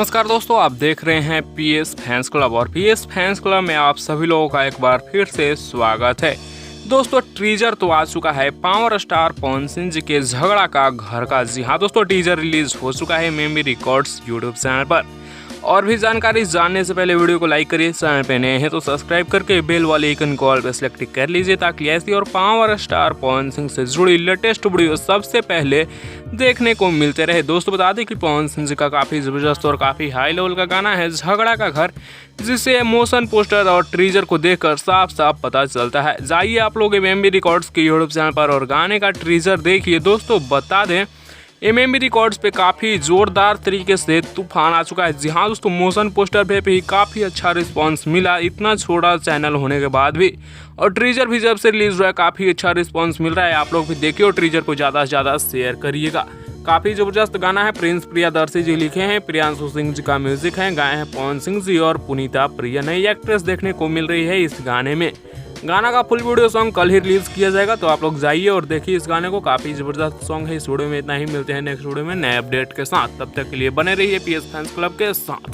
नमस्कार दोस्तों, आप देख रहे हैं पीएस फैंस क्लब और पीएस फैंस क्लब में आप सभी लोगों का एक बार फिर से स्वागत है। दोस्तों, टीजर तो आ चुका है पावर स्टार पवन सिंह जी के झगड़ा का घर का। जी हाँ दोस्तों, टीजर रिलीज हो चुका है मेमी रिकॉर्ड्स यूट्यूब चैनल पर। और भी जानकारी जानने से पहले वीडियो को लाइक करिए, चैनल पे नए हैं तो सब्सक्राइब करके बेल वाले आइकन को ऑल पे सेलेक्ट कर लीजिए ताकि ऐसी और पावर स्टार पवन सिंह से जुड़ी लेटेस्ट वीडियो सबसे पहले देखने को मिलते रहे। दोस्तों, बता दें कि पवन सिंह जी का काफ़ी ज़बरदस्त और काफ़ी हाई लेवल का गाना है झगड़ा का घर, जिसे मोशन पोस्टर और ट्रीजर को देखकर साफ साफ पता चलता है। जाइए आप लोग एमएमबी रिकॉर्ड्स के यूट्यूब चैनल पर और गाने का ट्रीजर देखिए। दोस्तों, बता दें एमएमबी रिकॉर्ड्स पे काफ़ी ज़ोरदार तरीके से तूफान आ चुका है। जी हाँ दोस्तों, मोशन पोस्टर पे भी काफ़ी अच्छा रिस्पांस मिला, इतना छोटा चैनल होने के बाद भी। और ट्रीजर भी जब से रिलीज हुआ है काफ़ी अच्छा रिस्पांस मिल रहा है। आप लोग भी देखिए और ट्रीजर को ज़्यादा से ज़्यादा शेयर करिएगा। काफ़ी ज़बरदस्त गाना है। प्रिंस प्रियदर्शी जी लिखे हैं, प्रियांशु सिंह जी का म्यूजिक है, गाए हैं पवन सिंह जी और पुनीता प्रिया। नई एक्ट्रेस देखने को मिल रही है इस गाने में। गाना का फुल वीडियो सॉन्ग कल ही रिलीज किया जाएगा, तो आप लोग जाइए और देखिए इस गाने को। काफ़ी ज़बरदस्त सॉन्ग है। इस वीडियो में इतना ही, मिलते हैं नेक्स्ट वीडियो में नए अपडेट के साथ। तब तक के लिए बने रहिए पीएस फैंस क्लब के साथ।